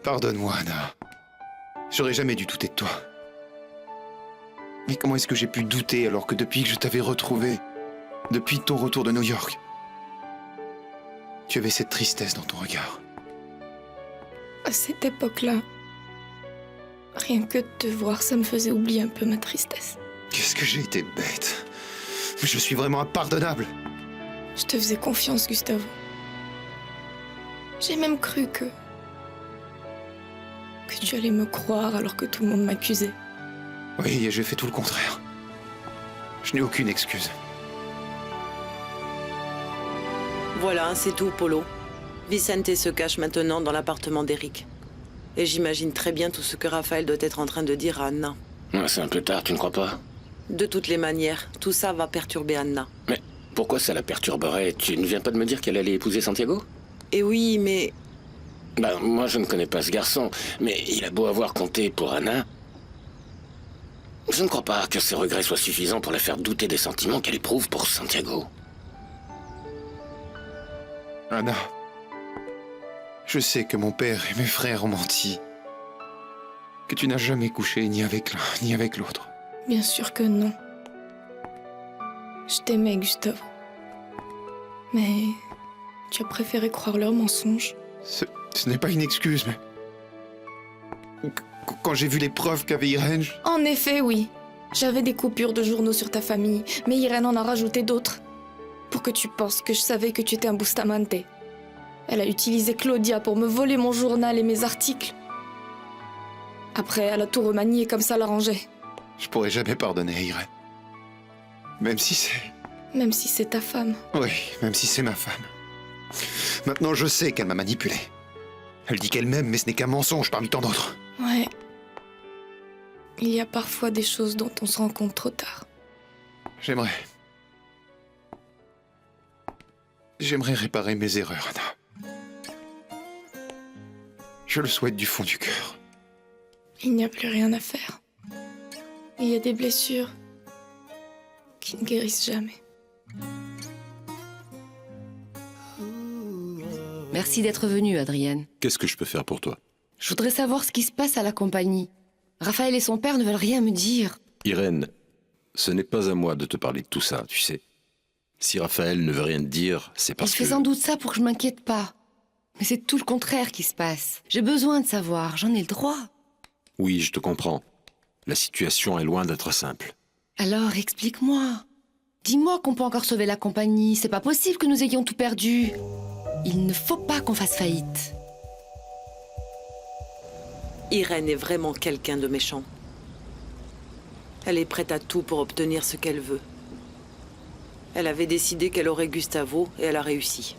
Pardonne-moi, Anna. J'aurais jamais dû douter de toi. Mais comment est-ce que j'ai pu douter alors que depuis que je t'avais retrouvé, depuis ton retour de New York, tu avais cette tristesse dans ton regard. À cette époque-là, rien que de te voir, ça me faisait oublier un peu ma tristesse. Qu'est-ce que j'ai été bête. Je suis vraiment impardonnable. Je te faisais confiance, Gustavo. J'ai même cru que tu allais me croire alors que tout le monde m'accusait. Oui, et j'ai fait tout le contraire. Je n'ai aucune excuse. Voilà, c'est tout, Polo. Vicente se cache maintenant dans l'appartement d'Eric. Et j'imagine très bien tout ce que Raphaël doit être en train de dire à Anna. C'est un peu tard, tu ne crois pas? De toutes les manières, tout ça va perturber Anna. Mais pourquoi ça la perturberait? Tu ne viens pas de me dire qu'elle allait épouser Santiago? Et oui, mais... Moi je ne connais pas ce garçon, mais il a beau avoir compté pour Anna. Je ne crois pas que ses regrets soient suffisants pour la faire douter des sentiments qu'elle éprouve pour Santiago. Anna, je sais que mon père et mes frères ont menti. Que tu n'as jamais couché ni avec l'un ni avec l'autre. Bien sûr que non. Je t'aimais, Gustavo. Mais tu as préféré croire leurs mensonges. Ce n'est pas une excuse, mais... Quand j'ai vu les preuves qu'avait Irène... En effet, oui. J'avais des coupures de journaux sur ta famille, mais Irène en a rajouté d'autres. Pour que tu penses que je savais que tu étais un Bustamante. Elle a utilisé Claudia pour me voler mon journal et mes articles. Après, elle a tout remanié comme ça l'arrangeait. Je pourrais jamais pardonner à Irène. Même si c'est... Même si c'est ta femme. Oui, même si c'est ma femme. Maintenant, je sais qu'elle m'a manipulé. Elle dit qu'elle m'aime, mais ce n'est qu'un mensonge parmi tant d'autres. Ouais. Il y a parfois des choses dont on se rend compte trop tard. J'aimerais réparer mes erreurs, Anna. Je le souhaite du fond du cœur. Il n'y a plus rien à faire. Il y a des blessures qui ne guérissent jamais. Merci d'être venue, Adrienne. Qu'est-ce que je peux faire pour toi? Je voudrais savoir ce qui se passe à la compagnie. Raphaël et son père ne veulent rien me dire. Irène, ce n'est pas à moi de te parler de tout ça, tu sais. Si Raphaël ne veut rien te dire, c'est parce Il que... fait sans doute ça pour que je m'inquiète pas. Mais c'est tout le contraire qui se passe. J'ai besoin de savoir, j'en ai le droit. Oui, je te comprends. La situation est loin d'être simple. Alors, explique-moi. Dis-moi qu'on peut encore sauver la compagnie. C'est pas possible que nous ayons tout perdu. Il ne faut pas qu'on fasse faillite. Irène est vraiment quelqu'un de méchant. Elle est prête à tout pour obtenir ce qu'elle veut. Elle avait décidé qu'elle aurait Gustavo et elle a réussi.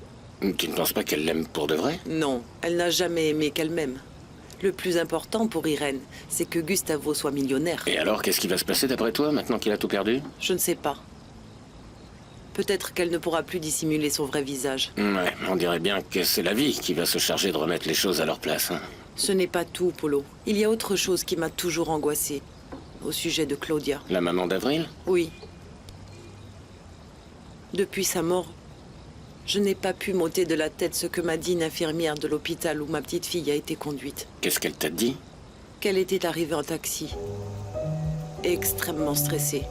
Tu ne penses pas qu'elle l'aime pour de vrai? Non, elle n'a jamais aimé qu'elle m'aime. Le plus important pour Irène, c'est que Gustavo soit millionnaire. Et alors, qu'est-ce qui va se passer d'après toi, maintenant qu'il a tout perdu? Je ne sais pas. Peut-être qu'elle ne pourra plus dissimuler son vrai visage. Ouais, on dirait bien que c'est la vie qui va se charger de remettre les choses à leur place. Ce n'est pas tout, Polo. Il y a autre chose qui m'a toujours angoissée. Au sujet de Claudia. La maman d'Avril? Oui. Depuis sa mort, je n'ai pas pu m'ôter de la tête ce que m'a dit une infirmière de l'hôpital où ma petite fille a été conduite. Qu'est-ce qu'elle t'a dit? Qu'elle était arrivée en taxi. Extrêmement stressée.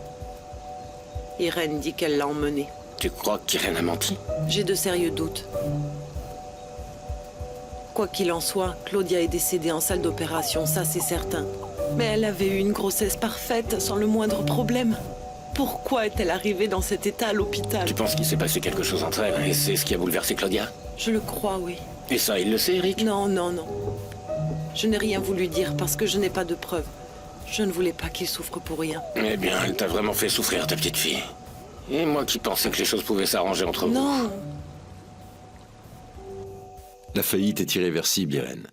Irène dit qu'elle l'a emmenée. Tu crois qu'Irène a menti? J'ai de sérieux doutes. Quoi qu'il en soit, Claudia est décédée en salle d'opération, ça c'est certain. Mais elle avait eu une grossesse parfaite, sans le moindre problème. Pourquoi est-elle arrivée dans cet état à l'hôpital? Tu penses qu'il s'est passé quelque chose entre elles et c'est ce qui a bouleversé Claudia? Je le crois, oui. Et ça, il le sait, Eric? Non, non, non. Je n'ai rien voulu dire parce que je n'ai pas de preuves. Je ne voulais pas qu'il souffre pour rien. Eh bien, elle t'a vraiment fait souffrir, ta petite fille. Et moi qui pensais que les choses pouvaient s'arranger entre vous. Non. La faillite est irréversible, Irène.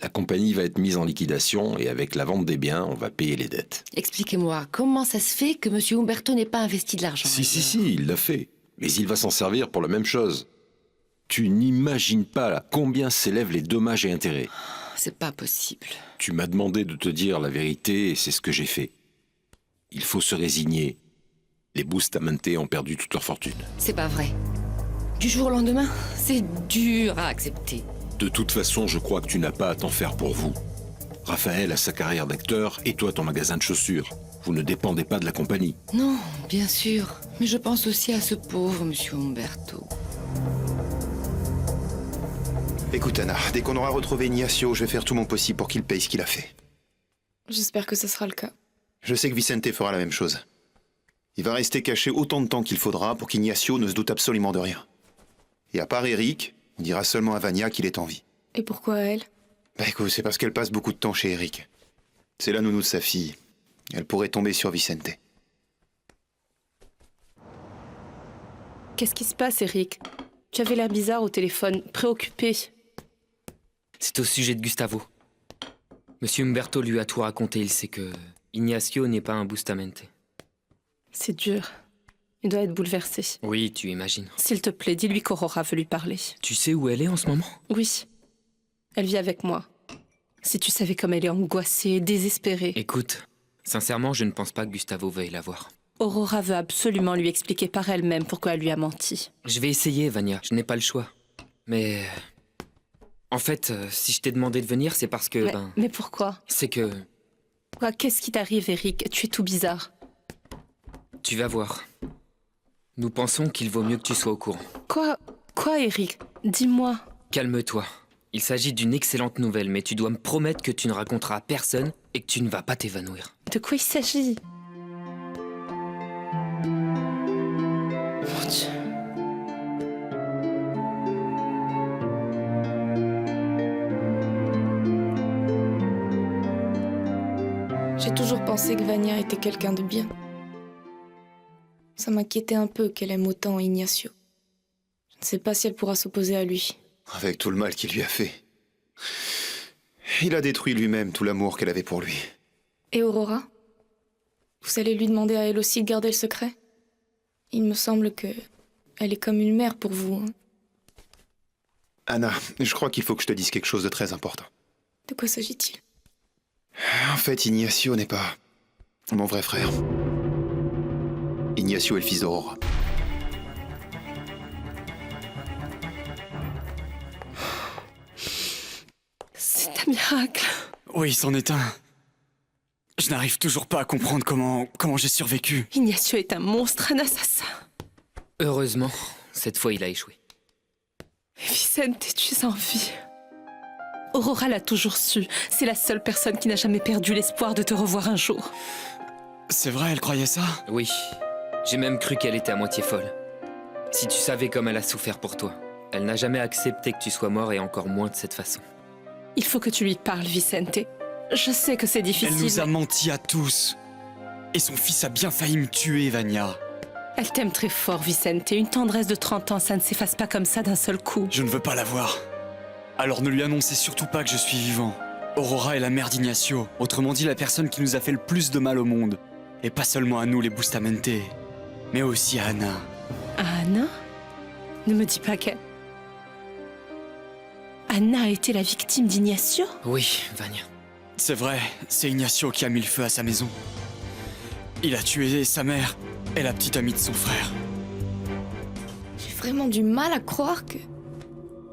La compagnie va être mise en liquidation et avec la vente des biens, on va payer les dettes. Expliquez-moi, comment ça se fait que M. Umberto n'ait pas investi de l'argent? Si, il l'a fait. Mais il va s'en servir pour la même chose. Tu n'imagines pas là, combien s'élèvent les dommages et intérêts. C'est pas possible. Tu m'as demandé de te dire la vérité et c'est ce que j'ai fait. Il faut se résigner. Les Bustamante ont perdu toute leur fortune. C'est pas vrai. Du jour au lendemain, c'est dur à accepter. De toute façon, je crois que tu n'as pas à t'en faire pour vous. Raphaël a sa carrière d'acteur et toi ton magasin de chaussures. Vous ne dépendez pas de la compagnie. Non, bien sûr. Mais je pense aussi à ce pauvre monsieur Umberto. Écoute, Anna, dès qu'on aura retrouvé Ignacio, je vais faire tout mon possible pour qu'il paye ce qu'il a fait. J'espère que ce sera le cas. Je sais que Vicente fera la même chose. Il va rester caché autant de temps qu'il faudra pour qu'Ignacio ne se doute absolument de rien. Et à part Eric, on dira seulement à Vania qu'il est en vie. Et pourquoi elle? Bah écoute, c'est parce qu'elle passe beaucoup de temps chez Eric. C'est la nounou de sa fille. Elle pourrait tomber sur Vicente. Qu'est-ce qui se passe, Eric? Tu avais l'air bizarre au téléphone, préoccupé. C'est au sujet de Gustavo. Monsieur Umberto lui a tout raconté. Il sait que Ignacio n'est pas un Bustamante. C'est dur. Il doit être bouleversé. Oui, tu imagines. S'il te plaît, dis-lui qu'Aurora veut lui parler. Tu sais où elle est en ce moment? Oui. Elle vit avec moi. Si tu savais comme elle est angoissée, désespérée. Écoute, sincèrement, je ne pense pas que Gustavo veuille la voir. Aurora veut absolument lui expliquer par elle-même pourquoi elle lui a menti. Je vais essayer, Vania. Je n'ai pas le choix. Mais... En fait, si je t'ai demandé de venir, c'est parce que... Mais pourquoi? C'est que... Quoi, qu'est-ce qui t'arrive, Eric? Tu es tout bizarre. Tu vas voir. Nous pensons qu'il vaut mieux que tu sois au courant. Quoi, Eric? Dis-moi. Calme-toi. Il s'agit d'une excellente nouvelle, mais tu dois me promettre que tu ne raconteras à personne et que tu ne vas pas t'évanouir. De quoi il s'agit? Mon Dieu. J'ai toujours pensé que Vania était quelqu'un de bien. Ça m'inquiétait un peu qu'elle aime autant Ignacio. Je ne sais pas si elle pourra s'opposer à lui. Avec tout le mal qu'il lui a fait. Il a détruit lui-même tout l'amour qu'elle avait pour lui. Et Aurora? Vous allez lui demander à elle aussi de garder le secret? Il me semble que elle est comme une mère pour vous. Hein. Anna, je crois qu'il faut que je te dise quelque chose de très important. De quoi s'agit-il? En fait, Ignacio n'est pas mon vrai frère. Ignacio est le fils d'Aurora. C'est un miracle. Oui, c'en est un. Je n'arrive toujours pas à comprendre comment j'ai survécu. Ignacio est un monstre, un assassin. Heureusement, cette fois il a échoué. Vicente, tu es en vie. Aurora l'a toujours su. C'est la seule personne qui n'a jamais perdu l'espoir de te revoir un jour. C'est vrai, elle croyait ça? Oui, j'ai même cru qu'elle était à moitié folle. Si tu savais comme elle a souffert pour toi. Elle n'a jamais accepté que tu sois mort et encore moins de cette façon. Il faut que tu lui parles, Vicente. Je sais que c'est difficile. Elle nous a mais menti à tous. Et son fils a bien failli me tuer, Vania. elle t'aime très fort, Vicente. Une tendresse de 30 ans, ça ne s'efface pas comme ça d'un seul coup. Je ne veux pas la voir. Alors ne lui annoncez surtout pas que je suis vivant. Aurora est la mère d'Ignacio. Autrement dit, la personne qui nous a fait le plus de mal au monde. Et pas seulement à nous, les Bustamante, mais aussi à Anna. Anna? Ne me dis pas qu'elle... Anna a été la victime d'Ignacio? Oui, Vania. C'est vrai, c'est Ignacio qui a mis le feu à sa maison. Il a tué sa mère et la petite amie de son frère. J'ai vraiment du mal à croire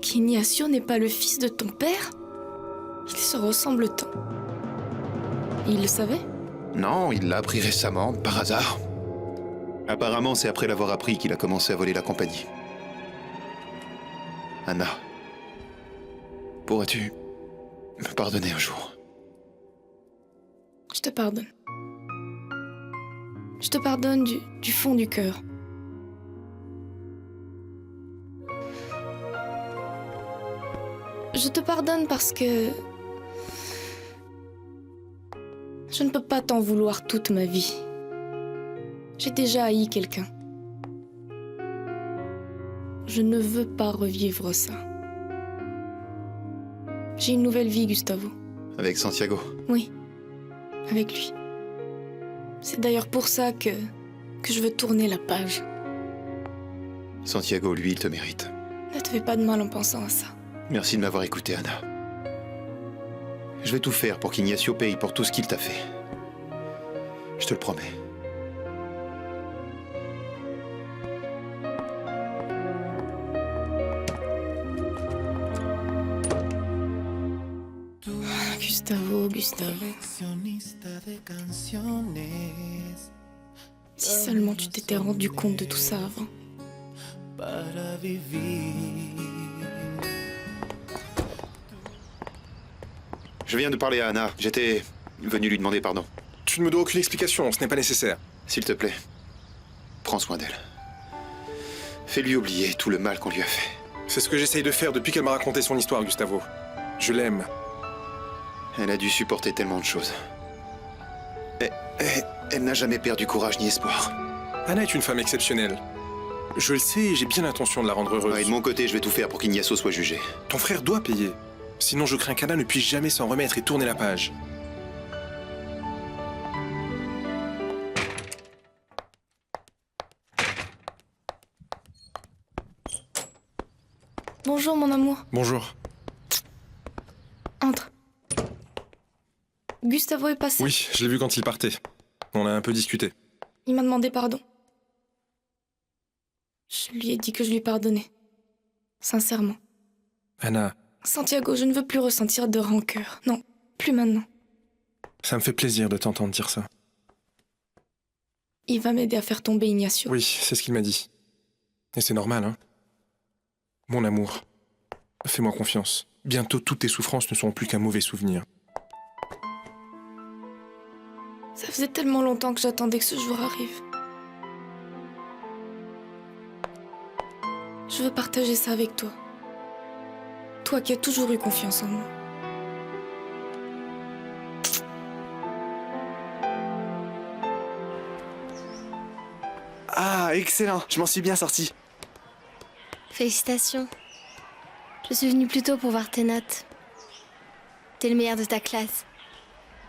qu'Ignacio n'est pas le fils de ton père. Ils se ressemblent tant. Et il le savait? Non, il l'a appris récemment, par hasard. Apparemment, c'est après l'avoir appris qu'il a commencé à voler la compagnie. Anna, pourrais-tu me pardonner un jour? Je te pardonne. Je te pardonne du fond du cœur. Je te pardonne parce que... je ne peux pas t'en vouloir toute ma vie. J'ai déjà haï quelqu'un. Je ne veux pas revivre ça. J'ai une nouvelle vie, Gustavo. Avec Santiago. Oui, avec lui. C'est d'ailleurs pour ça que je veux tourner la page. Santiago, lui, il te mérite. Ne te fais pas de mal en pensant à ça. Merci de m'avoir écouté, Anna. Je vais tout faire pour qu'Ignacio paye pour tout ce qu'il t'a fait. Je te le promets. Gustavo, Gustavo. Si seulement tu t'étais rendu compte de tout ça avant. Je viens de parler à Anna. J'étais venu lui demander pardon. Tu ne me dois aucune explication, ce n'est pas nécessaire. S'il te plaît, prends soin d'elle. Fais-lui oublier tout le mal qu'on lui a fait. C'est ce que j'essaye de faire depuis qu'elle m'a raconté son histoire, Gustavo. Je l'aime. Elle a dû supporter tellement de choses. Et elle n'a jamais perdu courage ni espoir. Anna est une femme exceptionnelle. Je le sais et j'ai bien l'intention de la rendre heureuse. Ouais, de mon côté, je vais tout faire pour qu'Ignacio soit jugé. Ton frère doit payer. Sinon, je crains qu'Anna ne puisse jamais s'en remettre et tourner la page. Bonjour mon amour. Bonjour. Entre. Gustavo est passé. Oui, je l'ai vu quand il partait. On a un peu discuté. Il m'a demandé pardon. Je lui ai dit que je lui pardonnais. Sincèrement. Anna, Santiago, je ne veux plus ressentir de rancœur. Non, plus maintenant. ça me fait plaisir de t'entendre dire ça. Il va m'aider à faire tomber Ignacio. Oui, c'est ce qu'il m'a dit. Et c'est normal, hein. Mon amour, fais-moi confiance. Bientôt, toutes tes souffrances ne seront plus qu'un mauvais souvenir. Ça faisait tellement longtemps que j'attendais que ce jour arrive. Je veux partager ça avec toi. Toi qui as toujours eu confiance en moi. Ah, excellent, je m'en suis bien sorti. Félicitations. Je suis venue plus tôt pour voir tes notes. T'es le meilleur de ta classe.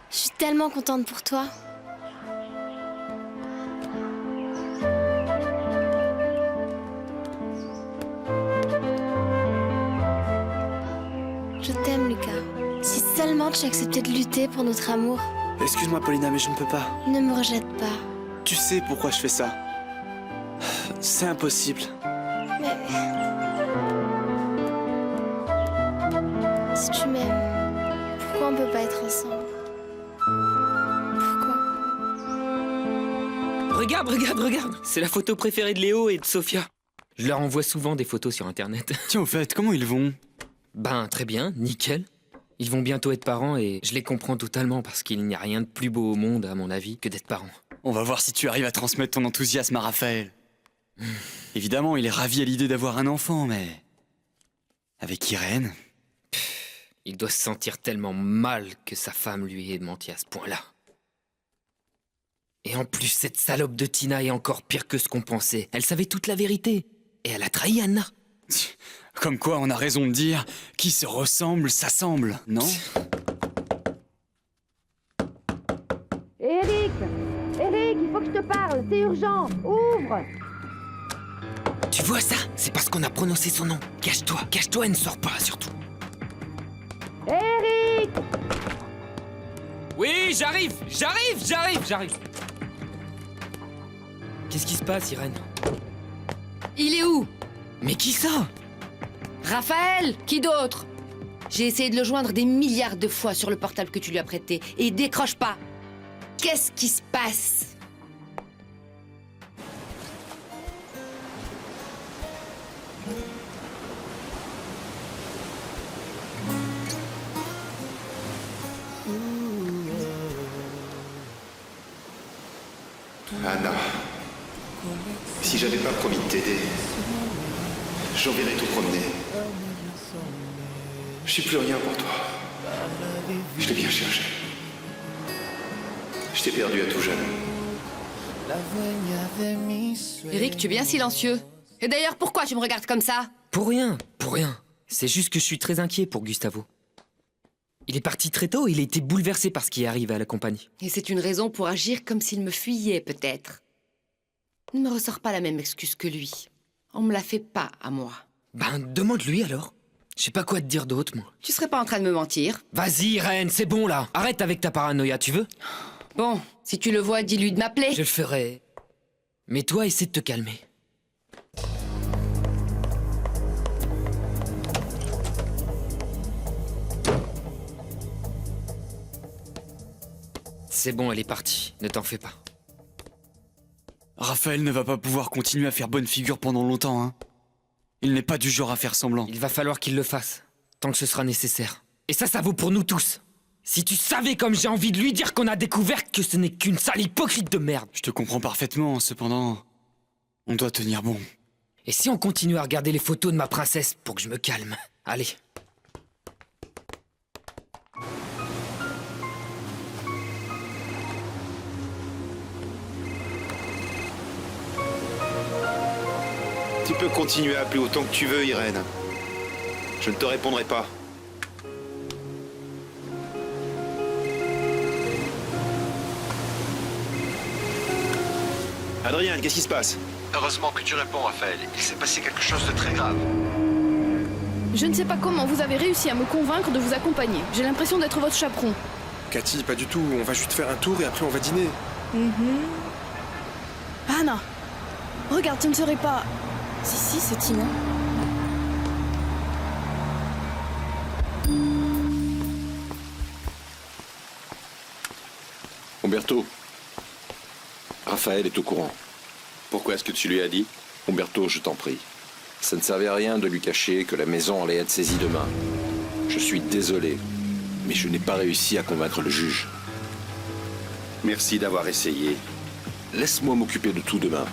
Je suis tellement contente pour toi. Je t'aime, Lucas. Si seulement tu acceptais de lutter pour notre amour. Excuse-moi, Paulina, mais je ne peux pas. Ne me rejette pas. Tu sais pourquoi je fais ça. C'est impossible. Mais... Si tu m'aimes, pourquoi on peut pas être ensemble? Pourquoi? Regarde, regarde, regarde. C'est la photo préférée de Léo et de Sophia. Je leur envoie souvent des photos sur Internet. Tiens, au fait, comment ils vont? Ben, très bien, nickel. Ils vont bientôt être parents et je les comprends totalement parce qu'il n'y a rien de plus beau au monde, à mon avis, que d'être parent. On va voir si tu arrives à transmettre ton enthousiasme à Raphaël. Évidemment, il est ravi à l'idée d'avoir un enfant, mais... Avec Irène... Il doit se sentir tellement mal que sa femme lui ait menti à ce point-là. Et en plus, cette salope de Tina est encore pire que ce qu'on pensait. Elle savait toute la vérité. Et elle a trahi Anna. Comme quoi, on a raison de dire, qui se ressemble, s'assemble, non? Eric, il faut que je te parle, c'est urgent, ouvre! Tu vois ça? C'est parce qu'on a prononcé son nom. Cache-toi et ne sors pas, surtout. Eric! Oui, j'arrive. Qu'est-ce qui se passe, Irène? Il est où? Mais qui ça? Raphaël? Qui d'autre? J'ai essayé de le joindre des milliards de fois sur le portable que tu lui as prêté et il décroche pas. Qu'est-ce qui se passe? Anna, si j'avais pas promis de t'aider, j'enverrais tout promener. Je suis plus rien pour toi. Je t'ai bien cherché. Je t'ai perdu à tout jeune. Eric, tu es bien silencieux. Et d'ailleurs, pourquoi tu me regardes comme ça? Pour rien. C'est juste que je suis très inquiet pour Gustavo. Il est parti très tôt et il a été bouleversé par ce qui est arrivé à la compagnie. Et c'est une raison pour agir comme s'il me fuyait, peut-être. Ne me ressors pas la même excuse que lui. On me la fait pas à moi. Ben, demande-lui alors. Je sais pas quoi te dire d'autre, moi. Tu serais pas en train de me mentir? Vas-y, Irène, c'est bon là. Arrête avec ta paranoïa, tu veux? Bon, si tu le vois, dis-lui de m'appeler. Je le ferai. Mais toi, essaie de te calmer. C'est bon, elle est partie. Ne t'en fais pas. Raphaël ne va pas pouvoir continuer à faire bonne figure pendant longtemps, hein. Il n'est pas du genre à faire semblant. Il va falloir qu'il le fasse, tant que ce sera nécessaire. Et ça vaut pour nous tous. Si tu savais comme j'ai envie de lui dire qu'on a découvert que ce n'est qu'une sale hypocrite de merde. Je te comprends parfaitement, cependant, on doit tenir bon. Et si on continue à regarder les photos de ma princesse pour que je me calme? Allez. Tu peux continuer à appeler autant que tu veux, Irène. Je ne te répondrai pas. Adrien, qu'est-ce qui se passe? Heureusement que tu réponds, Raphaël. Il s'est passé quelque chose de très grave. Je ne sais pas comment vous avez réussi à me convaincre de vous accompagner. J'ai l'impression d'être votre chaperon. Cathy, pas du tout. On va juste faire un tour et après on va dîner. Anna, regarde, ce ne serait pas... Si, c'est Tina. Umberto, Raphaël est au courant. Pourquoi est-ce que tu lui as dit? Umberto, je t'en prie. Ça ne servait à rien de lui cacher que la maison allait être saisie demain. Je suis désolé, mais je n'ai pas réussi à convaincre le juge. Merci d'avoir essayé. Laisse-moi m'occuper de tout demain.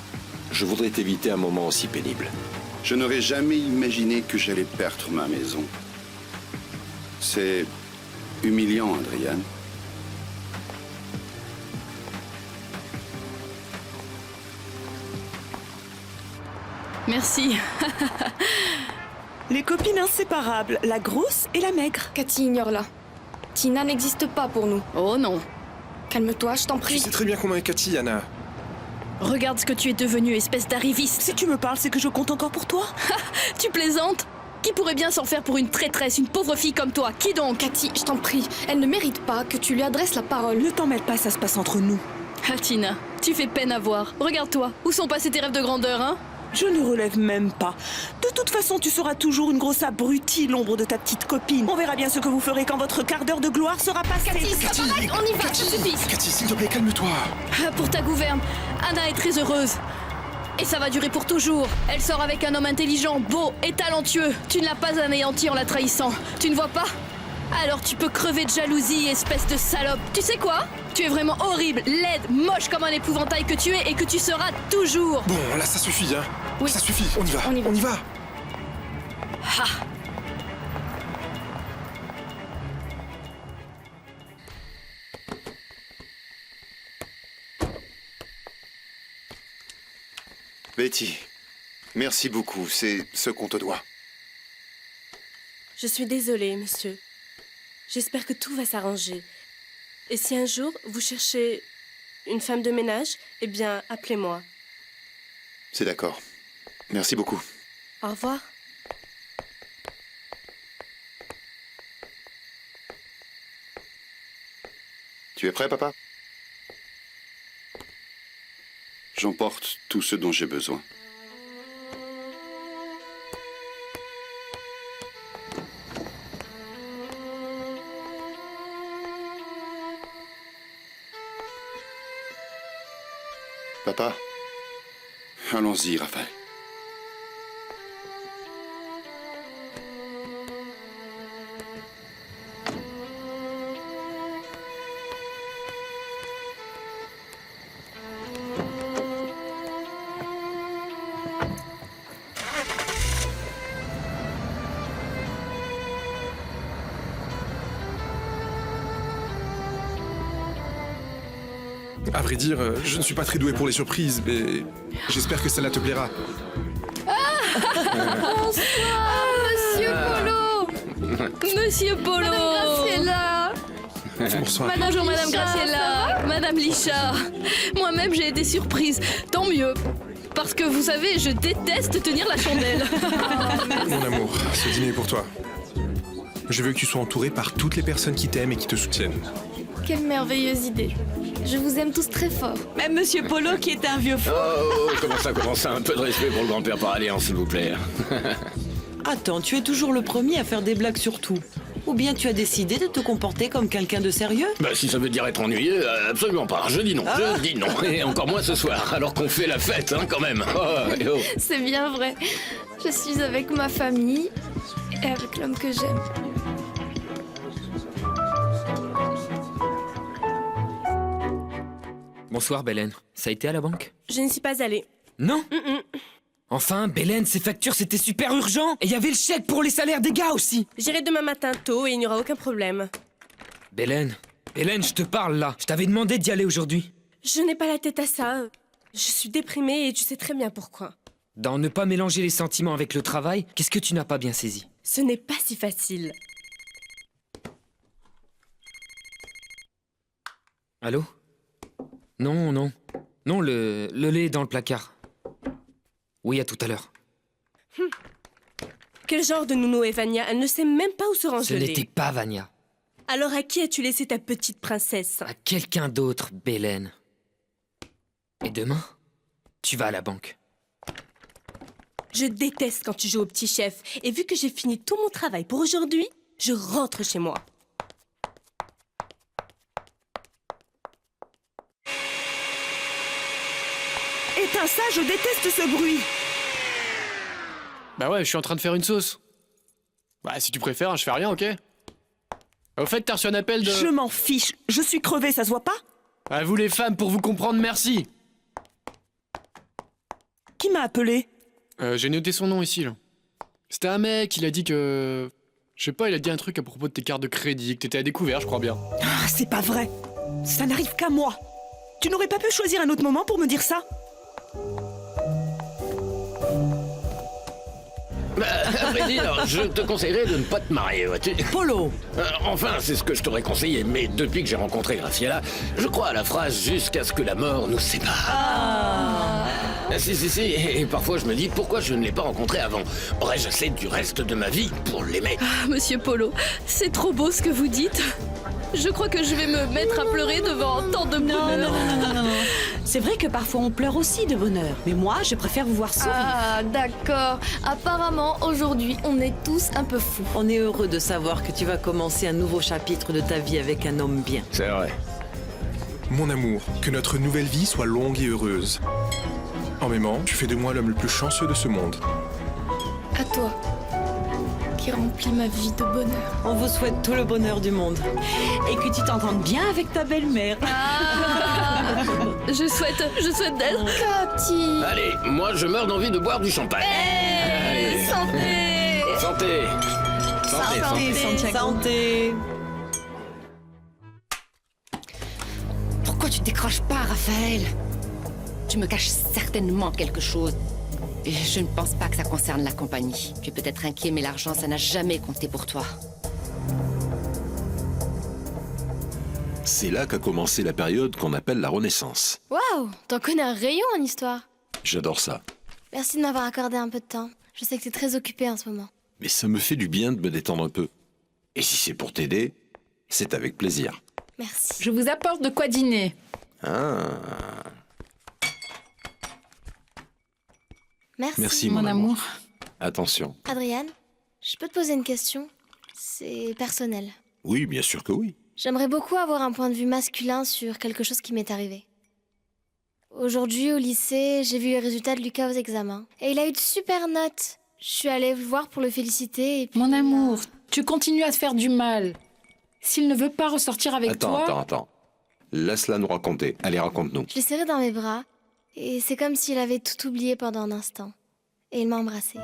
Je voudrais t'éviter un moment aussi pénible. Je n'aurais jamais imaginé que j'allais perdre ma maison. C'est humiliant, Adrian. Merci. Les copines inséparables, la grosse et la maigre. Cathy, ignore-la. Tina n'existe pas pour nous. Oh non. Calme-toi, je t'en prie. Tu sais très bien comment est Cathy, Anna. Regarde ce que tu es devenue, espèce d'arriviste. Si tu me parles, c'est que je compte encore pour toi. Tu plaisantes? Qui pourrait bien s'en faire pour une traîtresse, une pauvre fille comme toi? Qui donc? Cathy, je t'en prie, elle ne mérite pas que tu lui adresses la parole. Ne t'en mêle pas, ça se passe entre nous. Ah Tina, tu fais peine à voir. Regarde-toi, où sont passés tes rêves de grandeur, hein? Je ne relève même pas. De toute façon, tu seras toujours une grosse abrutie, l'ombre de ta petite copine. On verra bien ce que vous ferez quand votre quart d'heure de gloire sera passé. Cathy, ça s'arrête, on y va, ça suffit. Cathy, s'il te plaît, calme-toi. Ah, pour ta gouverne, Anna est très heureuse. Et ça va durer pour toujours. Elle sort avec un homme intelligent, beau et talentueux. Tu ne l'as pas anéanti en la trahissant. Tu ne vois pas? Alors tu peux crever de jalousie, espèce de salope. Tu sais quoi? Tu es vraiment horrible, laide, moche comme un épouvantail que tu es et que tu seras toujours. Bon, là, ça suffit, hein. Oui. Ça suffit, on y va. On y va. On y va. Ah. Betty, merci beaucoup, c'est ce qu'on te doit. Je suis désolée, monsieur. J'espère que tout va s'arranger. Et si un jour vous cherchez une femme de ménage, eh bien, appelez-moi. C'est d'accord. Merci beaucoup. Au revoir. Tu es prêt, papa? J'emporte tout ce dont j'ai besoin. Papa? Allons-y, Raphaël. À vrai dire, je ne suis pas très doué pour les surprises, mais j'espère que celle-là te plaira. Monsieur Polo! Monsieur Polo! Graciela! Bonsoir. Bonjour Madame Graciela, Madame Lichard. Moi-même j'ai été surprise, tant mieux. Parce que vous savez, je déteste tenir la chandelle. Mon amour, ce dîner est pour toi. Je veux que tu sois entouré par toutes les personnes qui t'aiment et qui te soutiennent. Quelle merveilleuse idée. Je vous aime tous très fort. Même Monsieur Polo qui est un vieux fou. Oh, comment ça, un peu de respect pour le grand-père par alliance, s'il vous plaît. Attends, tu es toujours le premier à faire des blagues sur tout. Ou bien tu as décidé de te comporter comme quelqu'un de sérieux? Bah si ça veut dire être ennuyeux, absolument pas. Je dis non, je dis non. Et encore moins ce soir, alors qu'on fait la fête, hein, quand même. Oh, et oh. C'est bien vrai. Je suis avec ma famille et avec l'homme que j'aime. Bonsoir, Belen. Ça a été à la banque? Je n'y suis pas allée. Non? Enfin, Belen, ces factures, c'était super urgent. Et il y avait le chèque pour les salaires des gars aussi. J'irai demain matin tôt et il n'y aura aucun problème. Belen, je te parle là. Je t'avais demandé d'y aller aujourd'hui. Je n'ai pas la tête à ça. Je suis déprimée et tu sais très bien pourquoi. Dans ne pas mélanger les sentiments avec le travail, qu'est-ce que tu n'as pas bien saisi? Ce n'est pas si facile. Allô? Non, non. Non, le lait est dans le placard. Oui, à tout à l'heure. Quel genre de nounou est Vania? Elle ne sait même pas où se range Ce le lait. n'était pas Vania. Alors à qui as-tu laissé ta petite princesse? À quelqu'un d'autre, Belen. Et demain, tu vas à la banque. Je déteste quand tu joues au petit chef. Et vu que j'ai fini tout mon travail pour aujourd'hui, je rentre chez moi. Éteins ça, je déteste ce bruit. Bah ouais, je suis en train de faire une sauce. Bah si tu préfères, je fais rien, ok? Au fait, t'as reçu un appel de... Je m'en fiche, je suis crevée, ça se voit pas? À vous les femmes, pour vous comprendre, merci. Qui m'a appelé? J'ai noté son nom ici, là. C'était un mec, il a dit que... Je sais pas, il a dit un truc à propos de tes cartes de crédit, que t'étais à découvert, je crois bien. Ah, c'est pas vrai. Ça n'arrive qu'à moi. Tu n'aurais pas pu choisir un autre moment pour me dire ça? Bah, à vrai dire, je te conseillerais de ne pas te marier, vois-tu. Polo! Enfin, c'est ce que je t'aurais conseillé, mais depuis que j'ai rencontré Graciela, je crois à la phrase « jusqu'à ce que la mort nous sépare ». Si, et parfois je me dis pourquoi je ne l'ai pas rencontré avant. Aurais-je assez du reste de ma vie pour l'aimer? Ah, monsieur Polo, c'est trop beau ce que vous dites. Je crois que je vais me mettre à pleurer devant tant de bonheur. Non. C'est vrai que parfois on pleure aussi de bonheur, mais moi je préfère vous voir sourire. Ah, d'accord. Apparemment, aujourd'hui, on est tous un peu fous. On est heureux de savoir que tu vas commencer un nouveau chapitre de ta vie avec un homme bien. C'est vrai. Mon amour, que notre nouvelle vie soit longue et heureuse. En m'aimant, tu fais de moi l'homme le plus chanceux de ce monde. À toi, qui remplit ma vie de bonheur. On vous souhaite tout le bonheur du monde. Et que tu t'entendes bien avec ta belle-mère. Ah, je souhaite d'être... Cathy. Allez, moi je meurs d'envie de boire du champagne. Allez. Santé. Santé. Santé. Pourquoi tu décroches pas, Raphaël? Tu me caches certainement quelque chose. Et je ne pense pas que ça concerne la compagnie. Tu es peut-être inquiet, mais l'argent, ça n'a jamais compté pour toi. C'est là qu'a commencé la période qu'on appelle la Renaissance. Waouh, t'en connais un rayon en histoire. J'adore ça. Merci de m'avoir accordé un peu de temps. Je sais que t'es très occupé en ce moment. Mais ça me fait du bien de me détendre un peu. Et si c'est pour t'aider, c'est avec plaisir. Merci. Je vous apporte de quoi dîner. Ah. Merci. Mon amour. Attention. Adriane, je peux te poser une question? C'est personnel. Oui, bien sûr que oui. J'aimerais beaucoup avoir un point de vue masculin sur quelque chose qui m'est arrivé. Aujourd'hui, au lycée, j'ai vu les résultats de Lucas aux examens. Et il a eu de super notes. Je suis allée le voir pour le féliciter et puis... Mon amour, tu continues à te faire du mal. S'il ne veut pas ressortir avec toi... Attends. Laisse-la nous raconter. Allez, raconte-nous. Je l'ai serré dans mes bras et c'est comme s'il avait tout oublié pendant un instant. Et il m'a embrassée.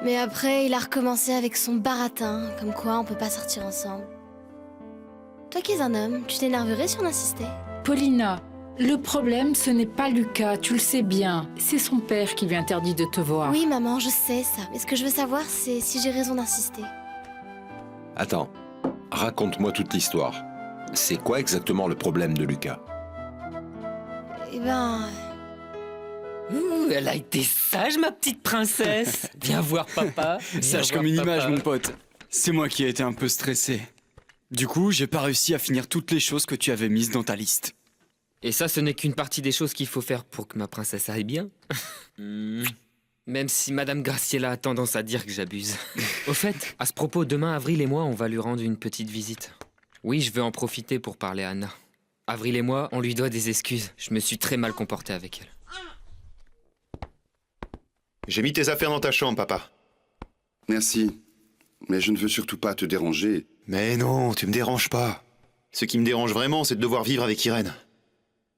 Mais après, il a recommencé avec son baratin, comme quoi on peut pas sortir ensemble. Toi qui es un homme, tu t'énerverais si on insistait? Paulina, le problème, ce n'est pas Lucas, tu le sais bien. C'est son père qui lui interdit de te voir. Oui, maman, je sais ça. Mais ce que je veux savoir, c'est si j'ai raison d'insister. Attends, raconte-moi toute l'histoire. C'est quoi exactement le problème de Lucas? Eh ben... Ouh, elle a été sage, ma petite princesse. Viens voir papa. Sage comme une image, mon pote. C'est moi qui ai été un peu stressé. Du coup, j'ai pas réussi à finir toutes les choses que tu avais mises dans ta liste. Et ça, ce n'est qu'une partie des choses qu'il faut faire pour que ma princesse aille bien. Même si Madame Graciela a tendance à dire que j'abuse. Au fait, à ce propos, demain, Avril et moi, on va lui rendre une petite visite. Oui, je veux en profiter pour parler à Anna. Avril et moi, on lui doit des excuses. Je me suis très mal comporté avec elle. J'ai mis tes affaires dans ta chambre, papa. Merci. Mais je ne veux surtout pas te déranger. Mais non, tu me déranges pas. Ce qui me dérange vraiment, c'est de devoir vivre avec Irène.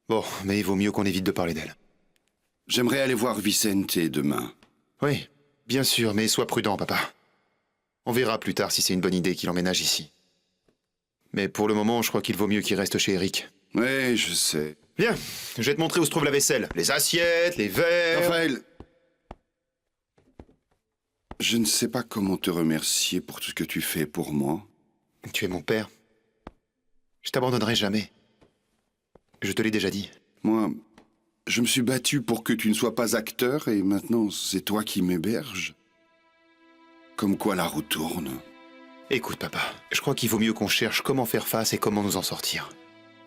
Bon, mais il vaut mieux qu'on évite de parler d'elle. J'aimerais aller voir Vicente demain. Oui, bien sûr, mais sois prudent, papa. On verra plus tard si c'est une bonne idée qu'il emménage ici. Mais pour le moment, je crois qu'il vaut mieux qu'il reste chez Eric. Oui, je sais. Viens, je vais te montrer où se trouve la vaisselle. Les assiettes, les verres... Raphaël, je ne sais pas comment te remercier pour tout ce que tu fais pour moi. Tu es mon père. Je t'abandonnerai jamais. Je te l'ai déjà dit. Moi, je me suis battu pour que tu ne sois pas acteur et maintenant c'est toi qui m'héberges. Comme quoi la roue tourne. Écoute, papa, je crois qu'il vaut mieux qu'on cherche comment faire face et comment nous en sortir.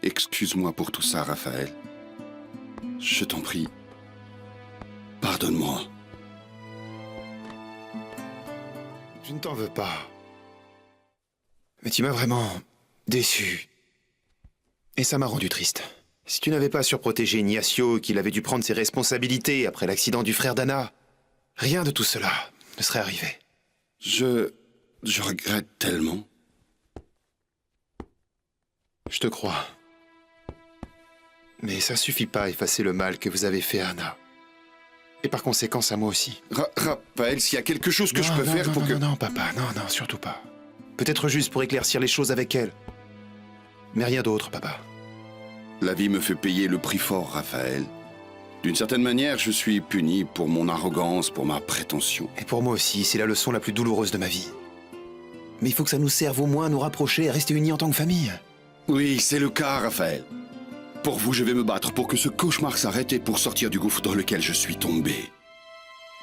Excuse-moi pour tout ça, Raphaël. Je t'en prie. Pardonne-moi. Je ne t'en veux pas. Mais tu m'as vraiment déçu. Et ça m'a rendu triste. Si tu n'avais pas surprotégé Ignacio et qu'il avait dû prendre ses responsabilités après l'accident du frère d'Anna, rien de tout cela ne serait arrivé. Je regrette tellement. Je te crois. Mais ça suffit pas à effacer le mal que vous avez fait à Anna. Et par conséquent, à moi aussi. Raphaël, s'il y a quelque chose que je peux faire pour que... Non, papa, non, surtout pas. Peut-être juste pour éclaircir les choses avec elle. Mais rien d'autre, papa. La vie me fait payer le prix fort, Raphaël. D'une certaine manière, je suis puni pour mon arrogance, pour ma prétention. Et pour moi aussi, c'est la leçon la plus douloureuse de ma vie. Mais il faut que ça nous serve au moins à nous rapprocher et à rester unis en tant que famille. Oui, c'est le cas, Raphaël. Pour vous, je vais me battre pour que ce cauchemar s'arrête et pour sortir du gouffre dans lequel je suis tombé.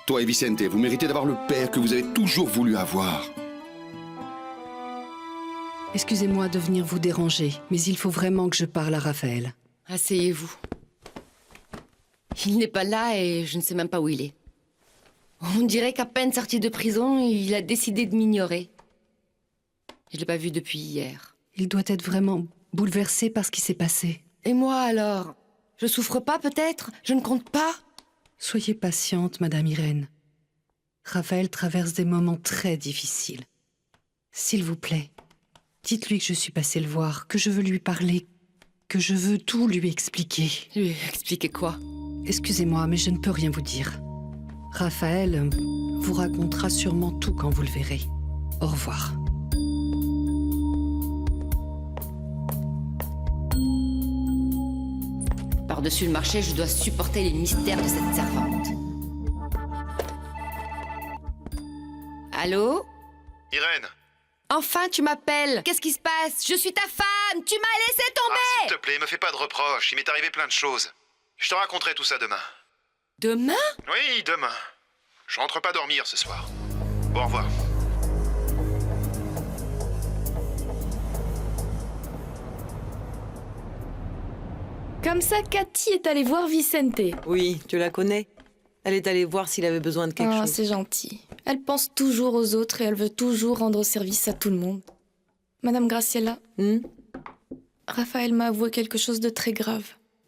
Toi et Vicente, vous méritez d'avoir le père que vous avez toujours voulu avoir. Excusez-moi de venir vous déranger, mais il faut vraiment que je parle à Raphaël. Asseyez-vous. Il n'est pas là et je ne sais même pas où il est. On dirait qu'à peine sorti de prison, il a décidé de m'ignorer. Je ne l'ai pas vu depuis hier. Il doit être vraiment bouleversé par ce qui s'est passé. Et moi alors? Je souffre pas peut-être? Je ne compte pas? Soyez patiente, Madame Irène. Raphaël traverse des moments très difficiles. S'il vous plaît, dites-lui que je suis passée le voir, que je veux lui parler, que je veux tout lui expliquer. Lui expliquer quoi? Excusez-moi, mais je ne peux rien vous dire. Raphaël vous racontera sûrement tout quand vous le verrez. Au revoir. Par-dessus le marché, je dois supporter les mystères de cette servante. Allô? Irène! Enfin, tu m'appelles. Qu'est-ce qui se passe? Je suis ta femme. Tu m'as laissé tomber. S'il te plaît, me fais pas de reproches. Il m'est arrivé plein de choses. Je te raconterai tout ça demain. Demain? Oui, demain. Je rentre pas dormir ce soir. Bon, au revoir. Comme ça, Cathy est allée voir Vicente. Oui, tu la connais. Elle est allée voir s'il avait besoin de quelque chose. C'est gentil. Elle pense toujours aux autres et elle veut toujours rendre service à tout le monde. Madame Graciela, Raphaël m'a avoué quelque chose de très grave.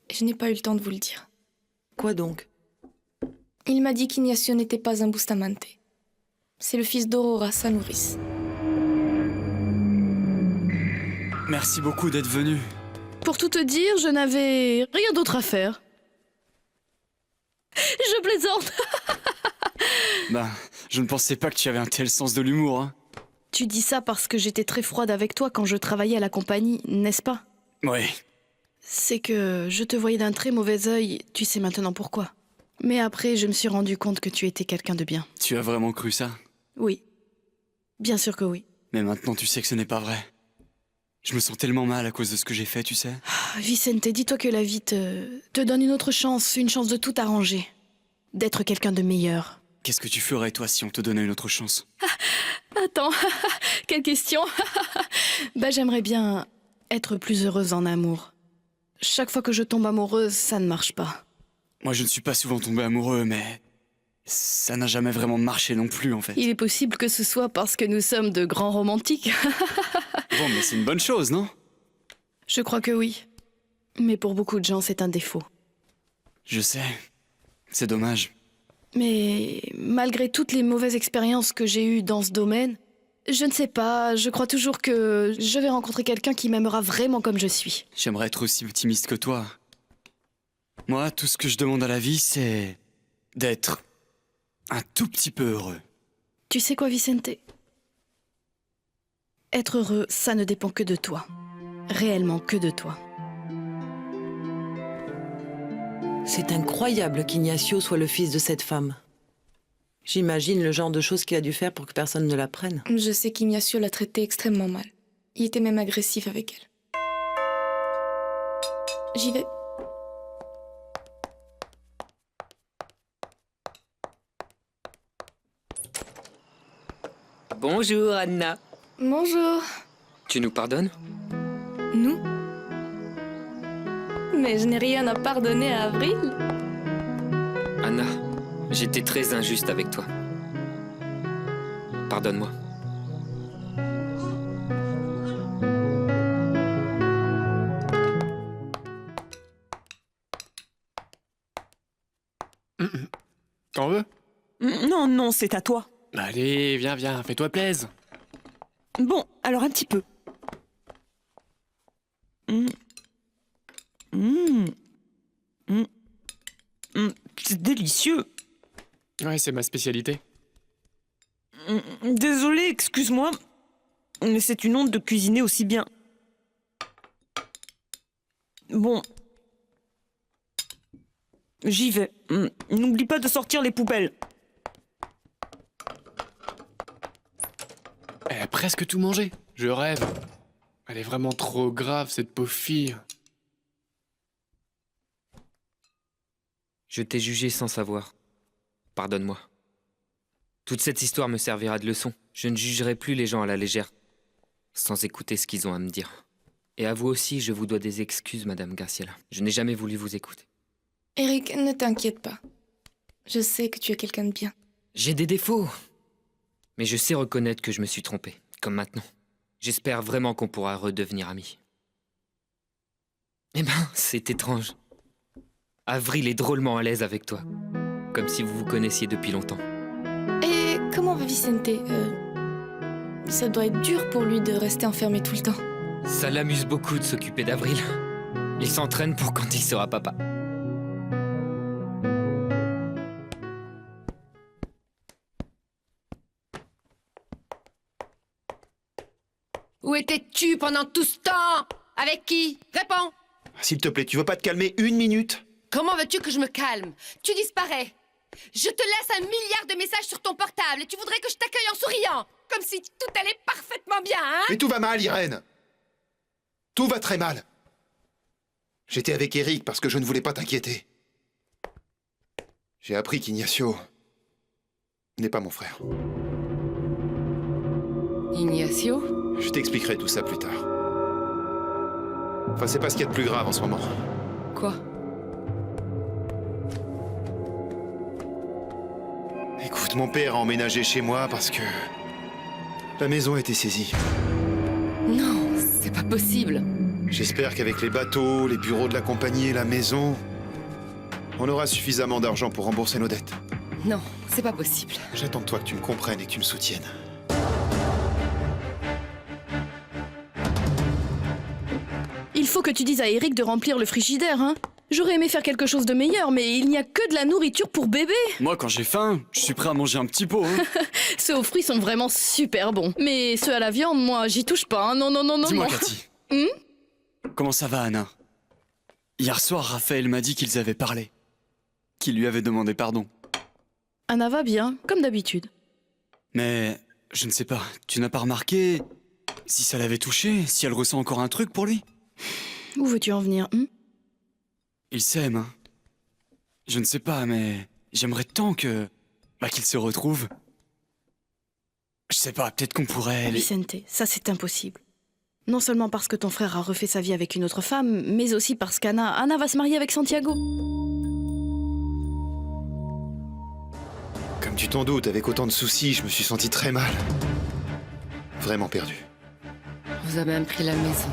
Et je n'ai pas eu le temps de vous le dire. Quoi donc? Il m'a dit qu'Ignacio n'était pas un Bustamante. C'est le fils d'Aurora, sa nourrice. Merci beaucoup d'être venu. Pour tout te dire, je n'avais rien d'autre à faire. Je plaisante. Bah, je ne pensais pas que tu avais un tel sens de l'humour, hein. Tu dis ça parce que j'étais très froide avec toi quand je travaillais à la compagnie, n'est-ce pas? Ouais. C'est que je te voyais d'un très mauvais œil, tu sais maintenant pourquoi. Mais après, je me suis rendu compte que tu étais quelqu'un de bien. Tu as vraiment cru ça? Oui. Bien sûr que oui. Mais maintenant tu sais que ce n'est pas vrai. Je me sens tellement mal à cause de ce que j'ai fait, tu sais. Vicente, dis-toi que la vie te donne une autre chance, une chance de tout arranger. D'être quelqu'un de meilleur. Qu'est-ce que tu ferais, toi, si on te donnait une autre chance? Attends, quelle question? J'aimerais bien être plus heureuse en amour. Chaque fois que je tombe amoureuse, ça ne marche pas. Moi, je ne suis pas souvent tombé amoureux, mais Ça n'a jamais vraiment marché non plus, en fait. Il est possible que ce soit parce que nous sommes de grands romantiques. Bon, mais c'est une bonne chose, non? Je crois que oui. Mais pour beaucoup de gens, c'est un défaut. Je sais. C'est dommage. Mais malgré toutes les mauvaises expériences que j'ai eues dans ce domaine, je ne sais pas, je crois toujours que je vais rencontrer quelqu'un qui m'aimera vraiment comme je suis. J'aimerais être aussi optimiste que toi. Moi, tout ce que je demande à la vie, c'est d'être un tout petit peu heureux. Tu sais quoi, Vicente? Être heureux, ça ne dépend que de toi. Réellement que de toi. C'est incroyable qu'Ignacio soit le fils de cette femme. J'imagine le genre de choses qu'il a dû faire pour que personne ne la prenne. Je sais qu'Ignacio l'a traitée extrêmement mal. Il était même agressif avec elle. J'y vais. Bonjour, Anna. Bonjour. Tu nous pardonnes? Nous? Mais je n'ai rien à pardonner à Avril. Anna, j'étais très injuste avec toi. Pardonne-moi. T'en veux? Non, non, c'est à toi. Allez, viens, fais-toi plaisir. Bon, alors un petit peu. C'est délicieux. Ouais, c'est ma spécialité. Désolé, excuse-moi, mais c'est une honte de cuisiner aussi bien. Bon. J'y vais. N'oublie pas de sortir les poubelles. Elle a presque tout mangé. Je rêve. Elle est vraiment trop grave, cette pauvre fille. Je t'ai jugé sans savoir. Pardonne-moi. Toute cette histoire me servira de leçon. Je ne jugerai plus les gens à la légère, sans écouter ce qu'ils ont à me dire. Et à vous aussi, je vous dois des excuses, Madame Garciela. Je n'ai jamais voulu vous écouter. Eric, ne t'inquiète pas. Je sais que tu es quelqu'un de bien. J'ai des défauts, mais je sais reconnaître que je me suis trompé, comme maintenant. J'espère vraiment qu'on pourra redevenir amis. Eh ben, c'est étrange. Avril est drôlement à l'aise avec toi, comme si vous vous connaissiez depuis longtemps. Et comment va Vicente? Ça doit être dur pour lui de rester enfermé tout le temps. Ça l'amuse beaucoup de s'occuper d'Avril. Il s'entraîne pour quand il sera papa. Où étais-tu pendant tout ce temps? Avec qui? Réponds! S'il te plaît, tu veux pas te calmer une minute? Comment veux-tu que je me calme? Tu disparais. Je te laisse 1 milliard de messages sur ton portable et tu voudrais que je t'accueille en souriant, comme si tout allait parfaitement bien, hein? Mais tout va mal, Irène. Tout va très mal. J'étais avec Eric parce que je ne voulais pas t'inquiéter. J'ai appris qu'Ignacio n'est pas mon frère. Ignacio? Je t'expliquerai tout ça plus tard. Enfin, c'est pas ce qu'il y a de plus grave en ce moment. Quoi? Écoute, mon père a emménagé chez moi parce que la maison a été saisie. Non, c'est pas possible. J'espère qu'avec les bateaux, les bureaux de la compagnie et la maison, on aura suffisamment d'argent pour rembourser nos dettes. Non, c'est pas possible. J'attends de toi que tu me comprennes et que tu me soutiennes. Il faut que tu dises à Eric de remplir le frigidaire, hein? J'aurais aimé faire quelque chose de meilleur, mais il n'y a que de la nourriture pour bébé. Moi, quand j'ai faim, je suis prêt à manger un petit pot, hein. Ceux aux fruits sont vraiment super bons. Mais ceux à la viande, moi, j'y touche pas, hein. Non, non, non, non, Dis-moi, non. Cathy. Comment ça va, Anna? Hier soir, Raphaël m'a dit qu'ils avaient parlé. Qu'il lui avait demandé pardon. Anna va bien, comme d'habitude. Mais, je ne sais pas, tu n'as pas remarqué si ça l'avait touché, si elle ressent encore un truc pour lui? Où veux-tu en venir, Il s'aime, hein. Je ne sais pas, mais j'aimerais tant que... qu'ils se retrouvent. Je sais pas, peut-être qu'on pourrait... Vicente, ça c'est impossible. Non seulement parce que ton frère a refait sa vie avec une autre femme, mais aussi parce qu'Anna va se marier avec Santiago. Tu t'en doutes, avec autant de soucis, je me suis senti très mal. Vraiment perdu. On vous a même pris la maison.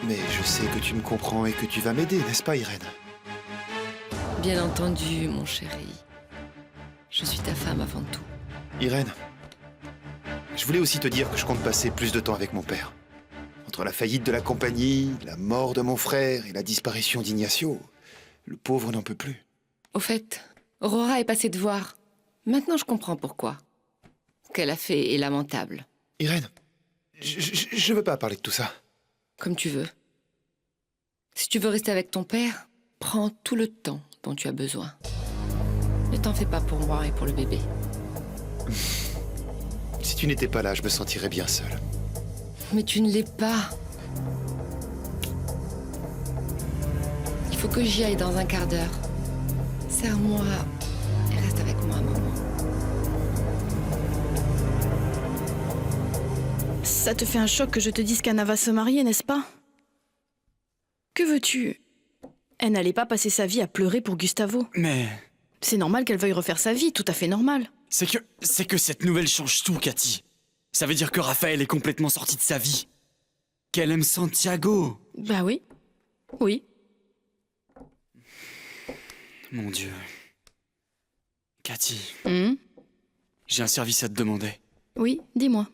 Mais je sais que tu me comprends et que tu vas m'aider, n'est-ce pas, Irène? Bien entendu, mon chéri. Je suis ta femme avant tout. Irène, je voulais aussi te dire que je compte passer plus de temps avec mon père. Entre la faillite de la compagnie, la mort de mon frère et la disparition d'Ignacio, le pauvre n'en peut plus. Au fait, Aurora est passée te voir. Maintenant, je comprends pourquoi. Ce qu'elle a fait est lamentable. Irène, je veux pas parler de tout ça. Comme tu veux. Si tu veux rester avec ton père, prends tout le temps dont tu as besoin. Ne t'en fais pas pour moi et pour le bébé. Si tu n'étais pas là, je me sentirais bien seul. Mais tu ne l'es pas. Il faut que j'y aille dans un quart d'heure. Serre-moi et reste avec moi un moment. Ça te fait un choc que je te dise qu'Anna va se marier, n'est-ce pas? Que veux-tu? Elle n'allait pas passer sa vie à pleurer pour Gustavo. Mais... C'est normal qu'elle veuille refaire sa vie, tout à fait normal. C'est que cette nouvelle change tout, Cathy. Ça veut dire que Raphaël est complètement sorti de sa vie. Qu'elle aime Santiago. Bah oui. Oui. Mon Dieu. Cathy, Hmm. j'ai un service à te demander. Oui, dis-moi.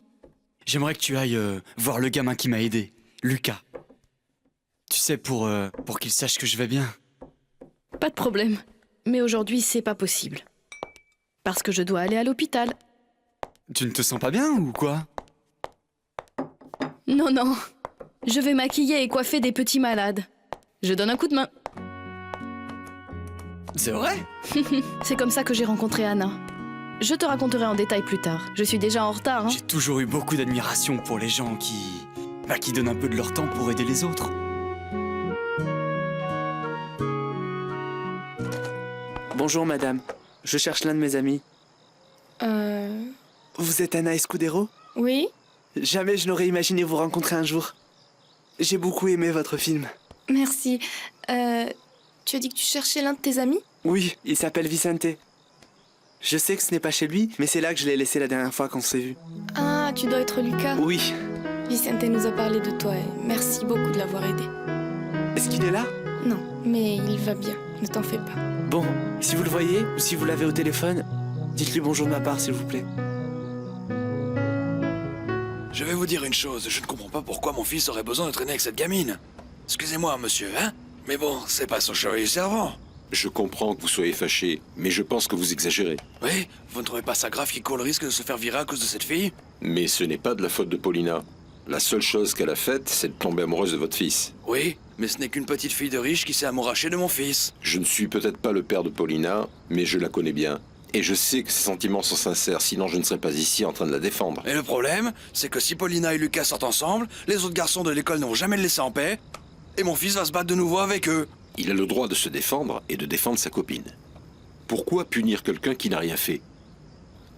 J'aimerais que tu ailles voir le gamin qui m'a aidé, Lucas. Tu sais, pour qu'il sache que je vais bien. Pas de problème. Mais aujourd'hui, c'est pas possible. Parce que je dois aller à l'hôpital. Tu ne te sens pas bien ou quoi? Non, non. Je vais maquiller et coiffer des petits malades. Je donne un coup de main. C'est vrai? C'est comme ça que j'ai rencontré Anna. Je te raconterai en détail plus tard. Je suis déjà en retard, hein. J'ai toujours eu beaucoup d'admiration pour les gens qui donnent un peu de leur temps pour aider les autres. Bonjour madame, je cherche l'un de mes amis. Vous êtes Anna Escudero? Oui? Jamais je n'aurais imaginé vous rencontrer un jour. J'ai beaucoup aimé votre film. Merci. Tu as dit que tu cherchais l'un de tes amis? Oui, il s'appelle Vicente. Je sais que ce n'est pas chez lui, mais c'est là que je l'ai laissé la dernière fois qu'on s'est vu. Ah, tu dois être Lucas. Oui. Vicente nous a parlé de toi et merci beaucoup de l'avoir aidé. Est-ce qu'il est là? Non, mais il va bien, ne t'en fais pas. Bon, si vous le voyez, ou si vous l'avez au téléphone, dites-lui bonjour de ma part, s'il vous plaît. Je vais vous dire une chose, je ne comprends pas pourquoi mon fils aurait besoin de traîner avec cette gamine. Excusez-moi, monsieur, hein? Mais bon, c'est pas son chevalier servant. Je comprends que vous soyez fâché, mais je pense que vous exagérez. Oui, vous ne trouvez pas ça grave qu'il court le risque de se faire virer à cause de cette fille? Mais ce n'est pas de la faute de Paulina. La seule chose qu'elle a faite, c'est de tomber amoureuse de votre fils. Oui, mais ce n'est qu'une petite fille de riche qui s'est amourachée de mon fils. Je ne suis peut-être pas le père de Paulina, mais je la connais bien. Et je sais que ses sentiments sont sincères, sinon je ne serais pas ici en train de la défendre. Et le problème, c'est que si Paulina et Lucas sortent ensemble, les autres garçons de l'école ne vont jamais le laisser en paix, et mon fils va se battre de nouveau avec eux. Il a le droit de se défendre et de défendre sa copine. Pourquoi punir quelqu'un qui n'a rien fait?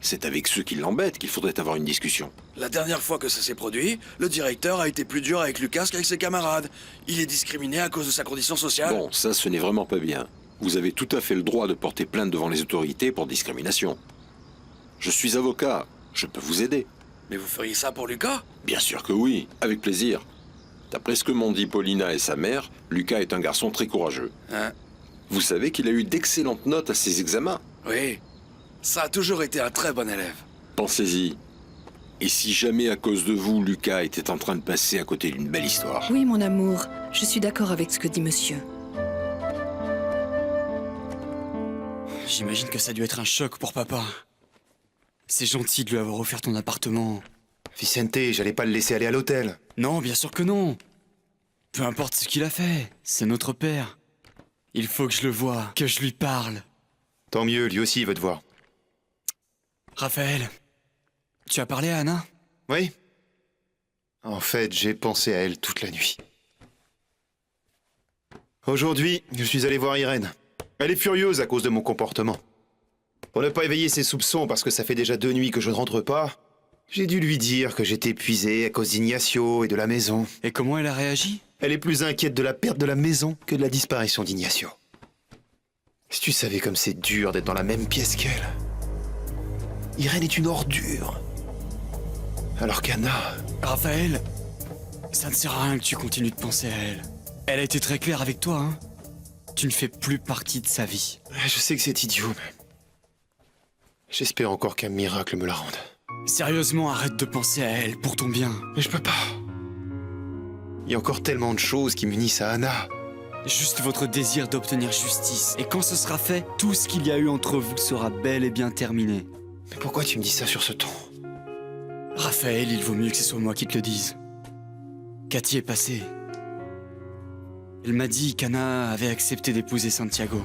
C'est avec ceux qui l'embêtent qu'il faudrait avoir une discussion. La dernière fois que ça s'est produit, le directeur a été plus dur avec Lucas qu'avec ses camarades. Il est discriminé à cause de sa condition sociale. Bon, ça ce n'est vraiment pas bien. Vous avez tout à fait le droit de porter plainte devant les autorités pour discrimination. Je suis avocat, je peux vous aider. Mais vous feriez ça pour Lucas? Bien sûr que oui, avec plaisir. D'après ce que m'ont dit Paulina et sa mère, Lucas est un garçon très courageux. Hein? Vous savez qu'il a eu d'excellentes notes à ses examens. Oui, ça a toujours été un très bon élève. Pensez-y. Et si jamais à cause de vous, Lucas était en train de passer à côté d'une belle histoire? Oui, mon amour, je suis d'accord avec ce que dit monsieur. J'imagine que ça a dû être un choc pour papa. C'est gentil de lui avoir offert ton appartement. Vicente, j'allais pas le laisser aller à l'hôtel. Non, bien sûr que non. Peu importe ce qu'il a fait, c'est notre père. Il faut que je le voie, que je lui parle. Tant mieux, lui aussi il veut te voir. Raphaël, tu as parlé à Anna? Oui. En fait, j'ai pensé à elle toute la nuit. Aujourd'hui, je suis allé voir Irène. Elle est furieuse à cause de mon comportement. Pour ne pas éveiller ses soupçons, parce que ça fait déjà 2 nuits que je ne rentre pas, j'ai dû lui dire que j'étais épuisé à cause d'Ignacio et de la maison. Et comment elle a réagi? Elle est plus inquiète de la perte de la maison que de la disparition d'Ignacio. Si tu savais comme c'est dur d'être dans la même pièce qu'elle. Irène est une ordure. Alors qu'Anna... Raphaël, ça ne sert à rien que tu continues de penser à elle. Elle a été très claire avec toi, hein. Tu ne fais plus partie de sa vie. Je sais que c'est idiot, mais... J'espère encore qu'un miracle me la rende. Sérieusement, arrête de penser à elle, pour ton bien. Mais je peux pas. Il y a encore tellement de choses qui m'unissent à Anna. Juste votre désir d'obtenir justice. Et quand ce sera fait, tout ce qu'il y a eu entre vous sera bel et bien terminé. Mais pourquoi tu me dis ça sur ce ton? Raphaël, il vaut mieux que ce soit moi qui te le dise. Cathy est passée. Elle m'a dit qu'Anna avait accepté d'épouser Santiago.